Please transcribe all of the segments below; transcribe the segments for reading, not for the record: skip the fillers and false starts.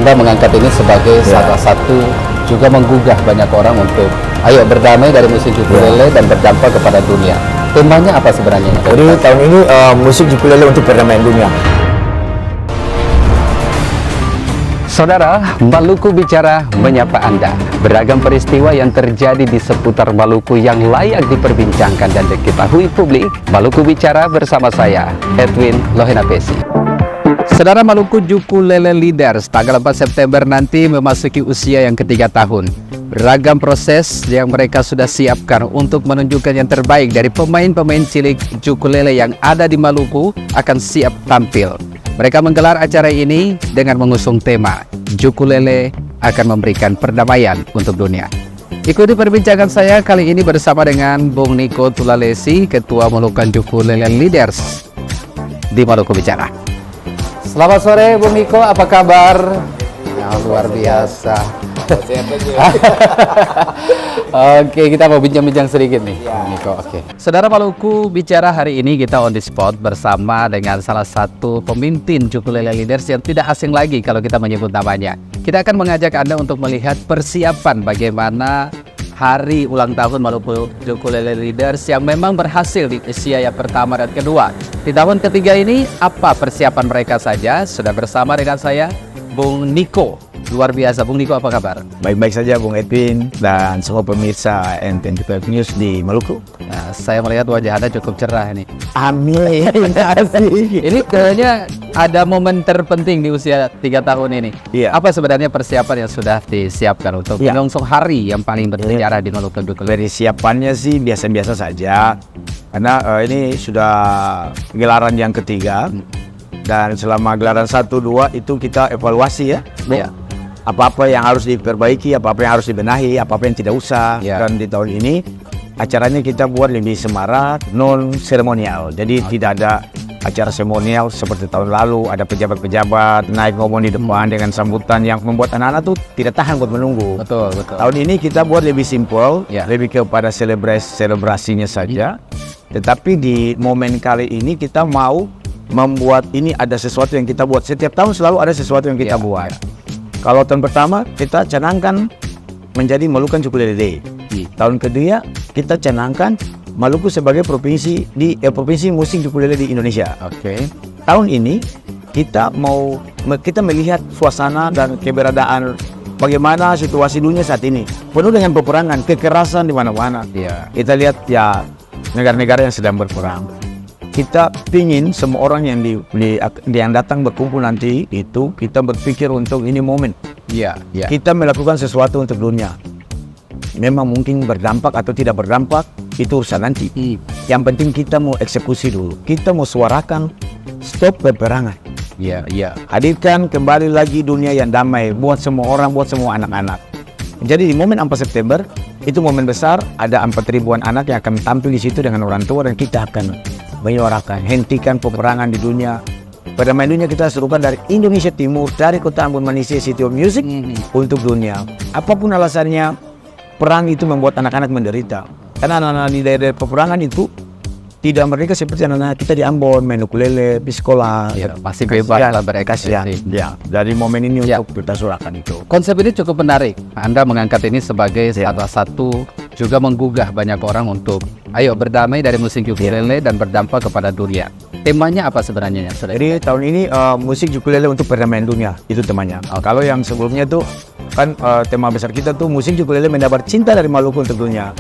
Anda mengangkat ini sebagai salah satu juga menggugah banyak orang untuk ayo berdamai dari musik ukulele dan berdampak kepada dunia. Temanya apa sebenarnya? Jadi tahun ini musik ukulele untuk perdamaian dunia. Saudara, Maluku Bicara menyapa Anda. Beragam peristiwa yang terjadi di seputar Maluku yang layak diperbincangkan dan diketahui publik. Maluku Bicara bersama saya, Edwin Lohenapesi. Saudara, Maluku Ukulele Leaders tanggal 4 September nanti memasuki usia yang ketiga tahun. Beragam proses yang mereka sudah siapkan untuk menunjukkan yang terbaik dari pemain-pemain cilik ukulele yang ada di Maluku akan siap tampil. Mereka menggelar acara ini dengan mengusung tema ukulele akan memberikan perdamaian untuk dunia. Ikuti perbincangan saya kali ini bersama dengan Bung Niko Tulalesi, Ketua Maluku Ukulele Leaders di Maluku Bicara. Selamat sore Bung Niko, apa kabar? Ya, luar biasa. Oke, kita mau bincang-bincang sedikit nih, Bung Niko. Oke. Saudara, Maluku Bicara hari ini kita on the spot bersama dengan salah satu pemimpin ukulele leaders yang tidak asing lagi kalau kita menyebut namanya. Kita akan mengajak Anda untuk melihat persiapan bagaimana hari ulang tahun Maluku Ukulele Leaders yang memang berhasil di usia yang pertama dan kedua. Di tahun ketiga ini, apa persiapan mereka saja? Sudah bersama dengan saya, Bung Niko. Luar biasa, Bung Niko, apa kabar? Baik-baik saja Bung Edwin dan semua pemirsa NTN12 News di Maluku. Nah, saya melihat wajah Anda cukup cerah ini. Amin. Ini kayaknya ada momen terpenting di usia 3 tahun ini. Iya. Apa sebenarnya persiapan yang sudah disiapkan untuk menyongsong hari yang paling bersejarah di Maluku Ukulele? Dari siapannya sih biasa-biasa saja. Karena ini sudah gelaran yang ketiga. Dan selama gelaran 1-2 itu kita evaluasi ya. Iya. Apa-apa yang harus diperbaiki, apa-apa yang harus dibenahi, apa-apa yang tidak usah. Ya. Dan di tahun ini acaranya kita buat lebih semarak, non seremonial. Jadi tidak ada acara seremonial seperti tahun lalu, ada pejabat-pejabat naik ngomong di depan dengan sambutan yang membuat anak-anak tuh tidak tahan buat menunggu. Betul, betul. Tahun ini kita buat lebih simpel, Ya. lebih kepada selebrasinya saja. Tetapi di momen kali ini kita mau membuat ini ada sesuatu yang kita buat. Setiap tahun selalu ada sesuatu yang kita buat. Kalau tahun pertama kita canangkan menjadi Maluku Ukulele Day. Tahun kedua kita canangkan Maluku sebagai provinsi provinsi musik ukulele di Indonesia. Oke. Tahun ini kita melihat suasana dan keberadaan bagaimana situasi dunia saat ini penuh dengan peperangan, kekerasan di mana-mana. Iya. Kita lihat ya negara-negara yang sedang berperang. Kita pingin semua orang yang datang berkumpul nanti itu kita berpikir untuk ini momen. Iya, iya. Kita melakukan sesuatu untuk dunia. Memang mungkin berdampak atau tidak berdampak itu urusan nanti. Yang penting kita mau eksekusi dulu. Kita mau suarakan stop peperangan. Iya, iya. Hadirkan kembali lagi dunia yang damai buat semua orang, buat semua anak-anak. Jadi di momen 4 September itu momen besar, ada 4.000-an anak yang akan tampil di situ dengan orang tua dan kita akan menyuarakan hentikan peperangan di dunia. Perdamaian dunia kita serukan dari Indonesia Timur, dari kota Ambon Manisiyah City of Music untuk dunia. Apapun alasannya, perang itu membuat anak-anak menderita. Karena anak-anak di daerah peperangan itu tidak mereka seperti anak-anak kita di Ambon, main ukulele, di sekolah. Ya, masih bebas lah berekspresi. Ya, dari momen ini untuk kita suarakan itu. Konsep ini cukup menarik. Anda mengangkat ini sebagai salah satu juga menggugah banyak orang untuk ayo berdamai dari musik ukulele dan berdampak kepada dunia. Temanya apa sebenarnya? Jadi tahun ini musik ukulele untuk perdamaian dunia, itu temanya. Kalau yang sebelumnya tuh kan tema besar kita tuh musik ukulele mendapat cinta dari Maluku untuk dunia.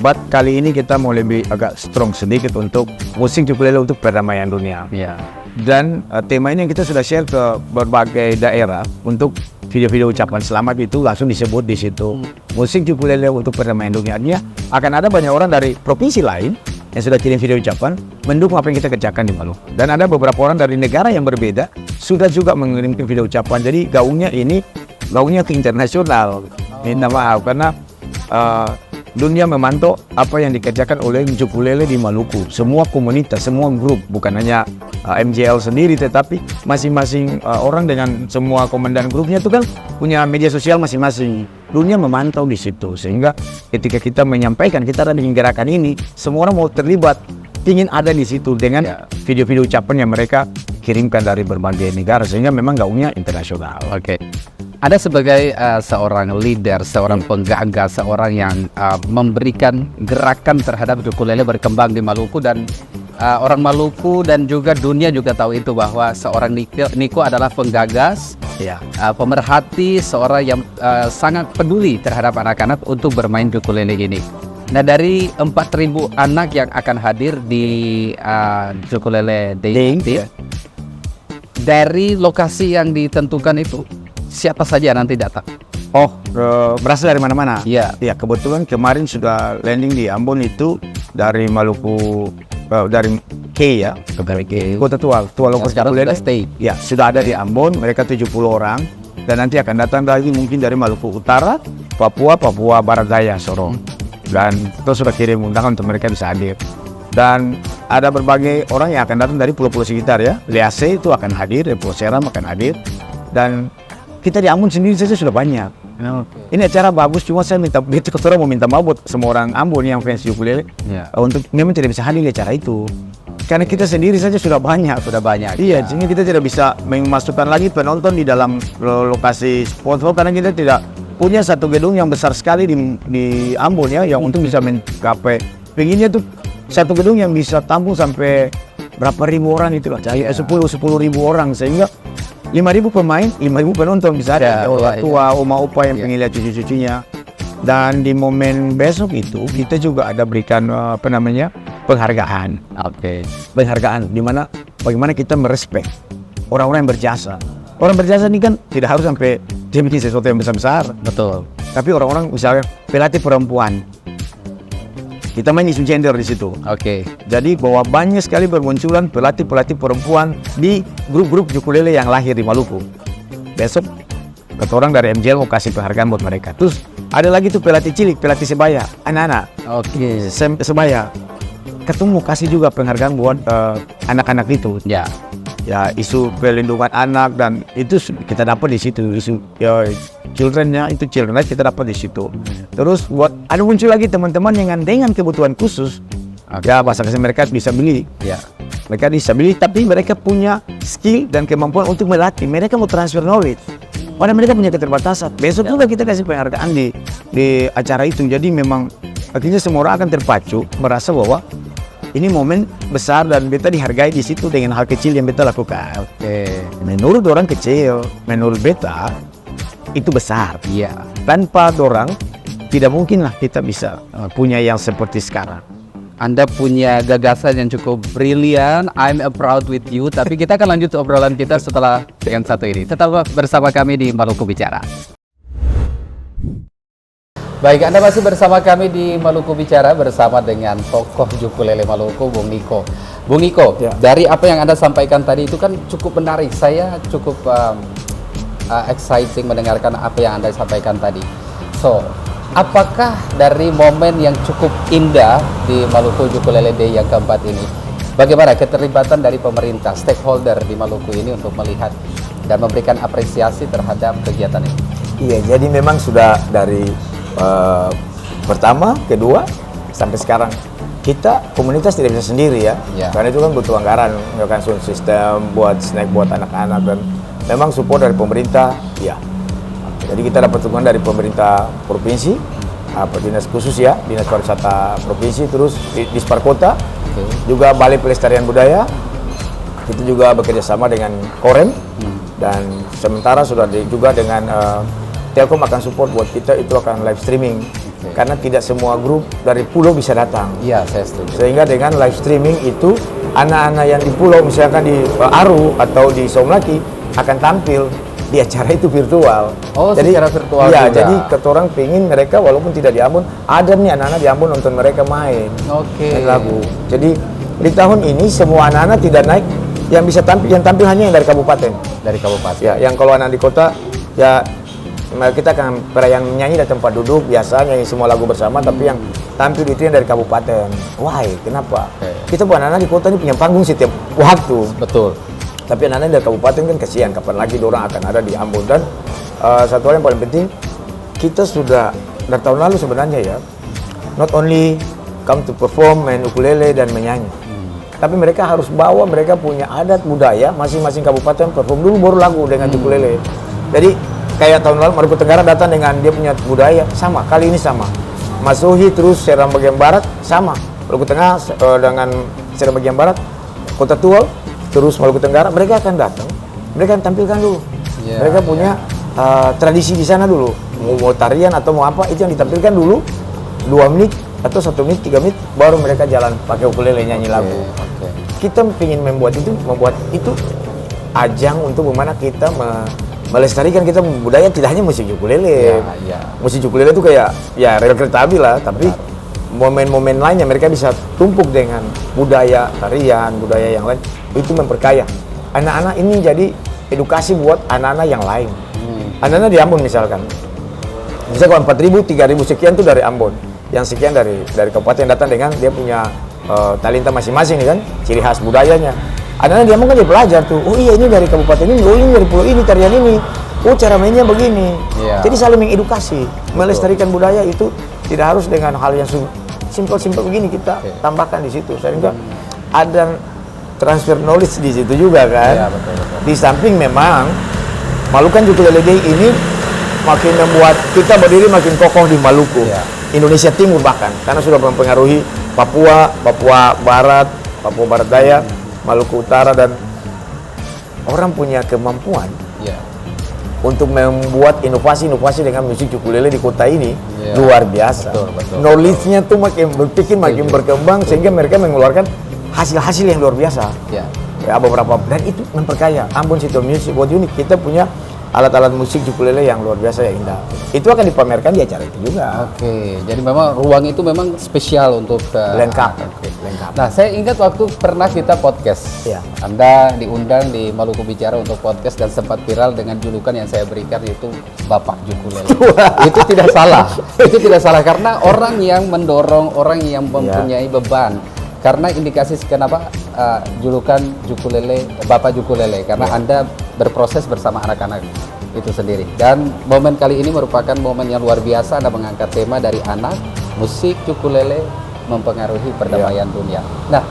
But kali ini kita mau lebih agak strong sedikit untuk musik ukulele untuk perdamaian dunia. Ya. Dan tema ini yang kita sudah share ke berbagai daerah untuk video-video ucapan selamat itu langsung disebut di situ. Musik ukulele untuk perdamaian dunia. Artinya akan ada banyak orang dari provinsi lain yang sudah kirim video ucapan mendukung apa yang kita kerjakan di Maluku. Dan ada beberapa orang dari negara yang berbeda sudah juga mengirimkan video ucapan. Jadi gaungnya ke internasional. Minta maaf karena dunia memantau apa yang dikerjakan oleh ukulele di Maluku. Semua komunitas, semua grup, bukan hanya MJL sendiri, tetapi masing-masing orang dengan semua komandan grupnya itu kan punya media sosial masing-masing. Dunia memantau di situ, sehingga ketika kita menyampaikan kita ada di gerakan ini, semua orang mau terlibat. ingin ada di situ dengan video-video ucapan yang mereka kirimkan dari berbagai negara, sehingga memang gaungnya internasional. Oke. Ada sebagai seorang leader, seorang penggagas, seorang yang memberikan gerakan terhadap ukulele berkembang di Maluku, dan orang Maluku dan juga dunia juga tahu itu bahwa seorang Niko adalah penggagas, pemerhati, seorang yang sangat peduli terhadap anak-anak untuk bermain ukulele ini. Nah, dari 4.000 anak yang akan hadir di Ukulele Day, dari lokasi yang ditentukan itu, siapa saja nanti datang? Berasal dari mana-mana. Iya. Ya, kebetulan kemarin sudah landing di Ambon itu dari Maluku, dari K ya, Kota Tua lokasi sekarang ukulele. sudah stay. Ya, sudah ada di Ambon, mereka 70 orang, dan nanti akan datang lagi mungkin dari Maluku Utara, Papua Barat Daya, Sorong. Dan kita sudah kirim undangan untuk mereka bisa hadir. Dan ada berbagai orang yang akan datang dari pulau-pulau sekitar ya. Lease itu akan hadir, dari Pulau Seram akan hadir. Dan kita di Ambon sendiri saja sudah banyak. Ini acara bagus, cuma saya mau minta maaf buat semua orang Ambon yang fans ukulele untuk memang tidak bisa hadir di acara itu. Karena kita sendiri saja sudah banyak. Iya, sehingga kita tidak bisa memasukkan lagi penonton di dalam lokasi sport karena kita tidak punya satu gedung yang besar sekali di Ambon ya, yang untuk bisa mencapai. Pengennya tuh satu gedung yang bisa tampung sampai berapa ribu orang itu lah, 10 ribu orang, sehingga 5.000 pemain, 5.000 penonton bisa ada, orang tua, oma opa yang pengen lihat cucu-cucunya. Dan di momen besok itu kita juga ada berikan penghargaan. Penghargaan di mana bagaimana kita merespek orang-orang yang berjasa. Orang berjasa ini kan tidak harus sampai dia bikin sesuatu yang besar-besar. Betul. Tapi orang-orang misalnya pelatih perempuan, kita main isu gender di situ. Jadi bahwa banyak sekali bermunculan pelatih perempuan di grup-grup ukulele yang lahir di Maluku. Besok kata orang dari MJL mau kasih penghargaan buat mereka. Terus ada lagi tuh pelatih cilik, pelatih sebaya, anak-anak. Sebaya. Ketemu kasih juga penghargaan buat anak-anak itu. Ya, isu perlindungan anak, dan itu kita dapat di situ, isu children-nya itu children right, kita dapat di situ. Terus buat ada muncul lagi teman-teman yang dengan kebutuhan khusus. Ya, bahasa kasih mereka disability. Mereka disability tapi mereka punya skill dan kemampuan untuk melatih. Mereka mau transfer knowledge. Padahal mereka punya keterbatasan. Besok juga kita kasih penghargaan di acara itu. Jadi memang akhirnya semua orang akan terpacu merasa bahwa ini momen besar dan beta dihargai di situ dengan hal kecil yang beta lakukan. Menurut orang kecil, menurut beta itu besar. Tanpa orang tidak mungkinlah kita bisa punya yang seperti sekarang. Anda punya gagasan yang cukup brilian. I'm proud with you. Tapi kita akan lanjut obrolan kita setelah yang satu ini. Tetap bersama kami di Maluku Bicara. Baik, Anda masih bersama kami di Maluku Bicara bersama dengan tokoh ukulele Maluku, Bung Niko. Bung Niko, dari apa yang Anda sampaikan tadi itu kan cukup menarik. Saya cukup exciting mendengarkan apa yang Anda sampaikan tadi. So, apakah dari momen yang cukup indah di Maluku Ukulele Day yang keempat ini, bagaimana keterlibatan dari pemerintah, stakeholder di Maluku ini untuk melihat dan memberikan apresiasi terhadap kegiatan ini? Iya, jadi memang sudah dari pertama, kedua, sampai sekarang kita komunitas tidak bisa sendiri ya. Karena itu kan butuh anggaran, kan sound system buat snack buat anak-anak, dan memang support dari pemerintah. Jadi kita dapat dukungan dari pemerintah provinsi, dinas khusus ya, dinas pariwisata provinsi, terus Dispar Kota, juga Balai Pelestarian Budaya. Kita juga bekerja sama dengan Korem, dan sementara sudah juga dengan Telkom akan support buat kita, itu akan live streaming. Karena tidak semua grup dari pulau bisa datang. Iya, saya setuju. Sehingga dengan live streaming itu anak-anak yang di pulau, misalkan di Aru atau di Somlaki, akan tampil di acara itu virtual. Jadi secara virtual ya, juga. jadi ketorang pengen mereka walaupun tidak di Ambon, ada nih anak-anak di Ambon nonton mereka main lagu. Jadi di tahun ini semua anak-anak tidak naik, yang bisa tampil, yang tampil hanya yang dari kabupaten. Ya, yang kalau anak di kota ya kita akan perayaan nyanyi di tempat duduk biasa, nyanyi semua lagu bersama, tapi yang tampil itu yang dari kabupaten. Why? Kenapa? Kita buat anak-anak di kota ini punya panggung setiap waktu. Betul. Tapi anak-anak dari kabupaten kan kasihan, kapan lagi dorang akan ada di Ambon. Dan satu hal yang paling penting, kita sudah dari tahun lalu sebenarnya ya, not only come to perform, main ukulele dan menyanyi, Tapi mereka harus bawa, mereka punya adat budaya, masing-masing kabupaten perform dulu baru lagu dengan ukulele. Jadi kayak tahun lalu Maluku Tenggara datang dengan dia punya budaya, sama, kali ini sama. Masuhi terus Seram bagian barat, sama. Maluku Tengah dengan Seram bagian barat, Kota Tual, terus Maluku Tenggara, mereka akan datang, mereka akan tampilkan dulu. Mereka punya tradisi di sana dulu. Mau tarian atau mau apa, itu yang ditampilkan dulu 2 menit atau 1 menit, 3 menit, baru mereka jalan pakai ukulele nyanyi lagu. Kita ingin membuat itu ajang untuk bagaimana kita melestarikan kita budaya, tidak hanya musik ukulele. Musik ukulele itu kayak ya rel kereta api lah, tapi momen-momen lainnya mereka bisa tumpuk dengan budaya tarian, budaya yang lain, itu memperkaya. Anak-anak ini jadi edukasi buat anak-anak yang lain. Anak-anak di Ambon misalkan, bisa kalau 4.000, 3.000 sekian tuh dari Ambon, yang sekian dari kabupaten datang dengan dia punya talenta masing-masing nih kan, ciri khas budayanya. Anak-anak di Ambon kan dia belajar tuh, oh iya ini dari kabupaten ini, oh ini dari pulau ini, tarian ini, oh cara mainnya begini. Jadi saling mengedukasi, melestarikan budaya itu tidak harus dengan hal yang simpel-simpel begini, kita tambahkan di situ, sehingga ada transfer knowledge di situ juga kan. Betul. Di samping memang Malukan Ukulele Day ini makin membuat kita berdiri makin kokoh di Maluku, Indonesia Timur bahkan, karena sudah mempengaruhi Papua Barat, Papua Barat Daya, Maluku Utara, dan orang punya kemampuan untuk membuat inovasi-inovasi dengan musik ukulele di kota ini luar biasa. Betul. Knowledge-nya tuh makin berpikir, makin berkembang, sehingga mereka mengeluarkan hasil-hasil yang luar biasa. Ya beberapa, dan itu memperkaya Ambon City of Music. Buat unik, kita punya alat-alat musik ukulele yang luar biasa, yang indah. Itu akan dipamerkan di acara itu juga. Jadi memang ruang itu memang spesial untuk lengkap. Nah, saya ingat waktu pernah kita podcast. Anda diundang di Maluku Bicara untuk podcast dan sempat viral dengan julukan yang saya berikan, yaitu Bapak Ukulele. Itu tidak salah. Itu tidak salah karena orang yang mendorong, orang yang mempunyai beban. Karena indikasi kenapa julukan ukulele, Bapak Ukulele, karena Anda berproses bersama anak-anak itu sendiri. Dan momen kali ini merupakan momen yang luar biasa. Anda mengangkat tema dari anak, musik ukulele mempengaruhi perdamaian dunia. Nah,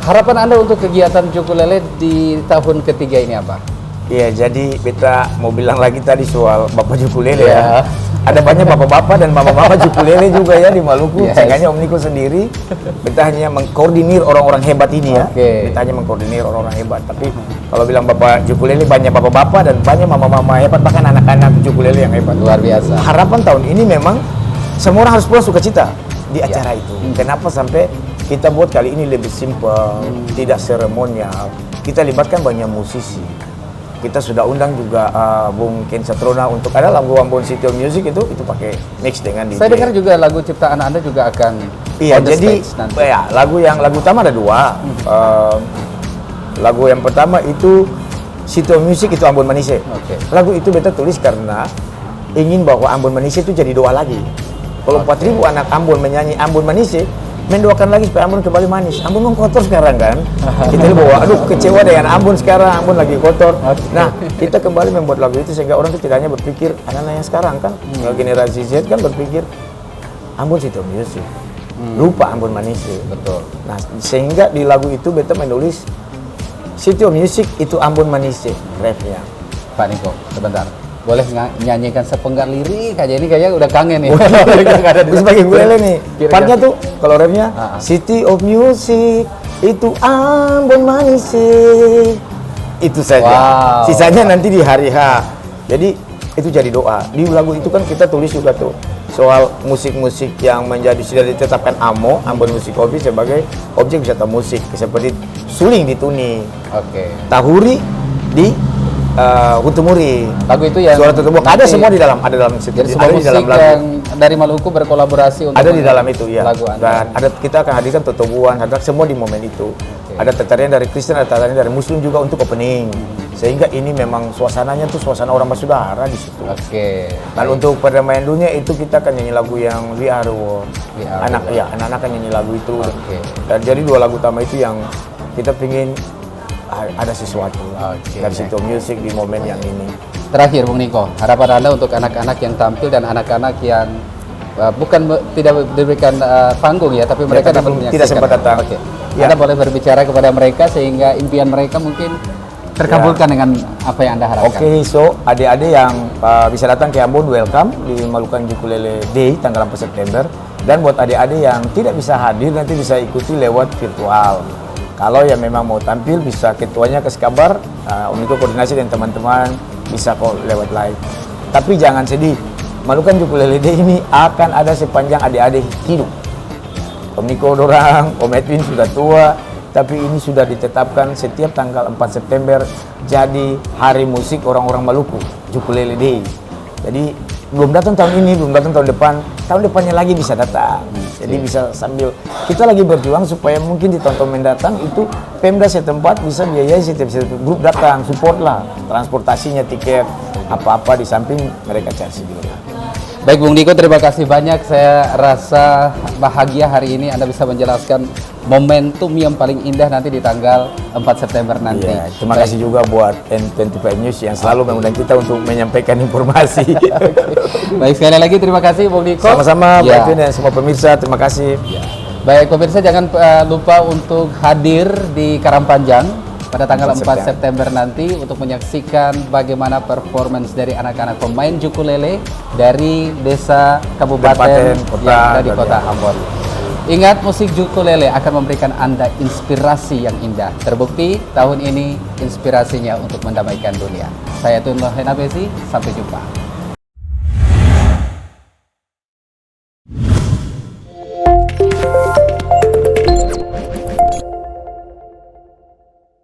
harapan Anda untuk kegiatan ukulele di tahun ketiga ini apa? Iya, jadi kita mau bilang lagi tadi soal Bapak ukulele ya. Ada banyak bapak-bapak dan mama-mama ukulele juga ya di Maluku. Sehingga Om Niko sendiri, kita hanya mengkoordinir orang-orang hebat ini ya. Kita hanya mengkoordinir orang-orang hebat. Tapi kalau bilang Bapak ukulele, banyak bapak-bapak dan banyak mama-mama hebat, bahkan anak-anak ukulele yang hebat. Luar biasa. Harapan tahun ini memang semua orang harus pulang sukacita di acara itu. Kenapa sampai kita buat kali ini lebih simpel, tidak seremonial. Kita libatkan banyak musisi. Kita sudah undang juga Bung Ken Satrona untuk ada lagu Ambon City of Music itu pakai mix dengan DJ. Saya dengar juga lagu ciptaan Anda juga akan on the stage nanti. Ya, lagu utama ada 2. Lagu yang pertama itu City of Music, itu Ambon Manise. Lagu itu beta tulis karena ingin bahwa Ambon Manise itu jadi doa lagi. Kalau 4.000 anak Ambon menyanyi Ambon Manise, mendoakan lagi supaya Ambon kembali manis. Ambon memang kotor sekarang kan. Kita bawa, aduh kecewa dengan Ambon sekarang, Ambon lagi kotor. Nah, kita kembali membuat lagu itu sehingga orang itu tidak hanya berpikir, anak-anak yang sekarang kan, generasi Z kan berpikir Ambon City of Music, lupa Ambon Manis. Betul. Nah, sehingga di lagu itu beta menulis City of Music itu Ambon Manis, refnya. Pak Niko, sebentar. Boleh nyanyikan sepenggal lirik aja, ini kayaknya udah kangen nih. Bisa pakai ukulele nih. Partnya tuh kalau refnya City of Music itu Ambon Manis. Itu saja. Sisanya nanti di hari H. Jadi itu jadi doa. Di lagu itu kan kita tulis juga tuh soal musik-musik yang menjadi sudah ditetapkan Ambon Music Office sebagai objek wisata musik, seperti Suling di Tuni, Tahuri di Hutumuri. Lagu itu yang Suara Tutup ada semua di dalam, ada dalam situ. Jadi semua musik dalam lagu yang dari Maluku berkolaborasi untuk ada di dalam itu ya. Lagu Dan ada, kita akan hadirkan Totobuan, ada semua di momen itu. Ada tarian dari Kristen, ada tarian dari Muslim juga untuk opening. Sehingga ini memang suasananya tuh suasana orang bersaudara di situ. Kalau untuk perdamaian dunia itu kita akan nyanyi lagu yang We Are the World. Anak-anak akan nyanyi lagu itu. Dan jadi 2 lagu utama itu yang kita pingin ada sesuatu dari situ musik di momen yang ini. Terakhir Bung Niko, harapan Anda untuk anak-anak yang tampil dan anak-anak yang tidak diberikan panggung ya, tapi mereka dapat menyaksikan. Tidak sempat datang. Ya. Anda boleh berbicara kepada mereka sehingga impian mereka mungkin terkabulkan dengan apa yang Anda harapkan. Oke, so adik-adik yang bisa datang ke Ambon, welcome di Malukan Ukulele Day tanggal 4 September. Dan buat adik-adik yang tidak bisa hadir, nanti bisa ikuti lewat virtual. Kalau yang memang mau tampil, bisa ketuanya kasih kabar, untuk koordinasi dengan teman-teman, bisa kok lewat live. Tapi jangan sedih, Malukan Ukulele Day ini akan ada sepanjang adik-adik hidup. Om Niko dorang, Om Edwin sudah tua, tapi ini sudah ditetapkan setiap tanggal 4 September jadi hari musik orang-orang Maluku, Ukulele Day. Jadi belum datang tahun ini, belum datang tahun depannya lagi bisa datang. Jadi bisa sambil kita lagi berjuang supaya mungkin di tahun-tahun mendatang itu Pemda setempat bisa biayai setiap grup datang, support lah transportasinya, tiket, apa-apa di samping mereka cari sendiri. Baik Bung Niko, terima kasih banyak. Saya rasa bahagia hari ini Anda bisa menjelaskan momentum yang paling indah nanti di tanggal 4 September nanti. Ya, terima kasih juga buat N25 News yang selalu mengundang kita untuk menyampaikan informasi. Baik, sekali lagi terima kasih Bung Niko. Sama-sama, Ya. Pak Edwin dan semua pemirsa, terima kasih. Baik pemirsa, jangan lupa untuk hadir di Karangpanjang pada tanggal 4 September nanti untuk menyaksikan bagaimana performance dari anak-anak pemain ukulele dari desa kabupaten Kota, yang ada di dan kota ya. Ambon. Ingat, musik ukulele akan memberikan Anda inspirasi yang indah. Terbukti tahun ini inspirasinya untuk mendamaikan dunia. Saya Tun Lohena Besi, sampai jumpa.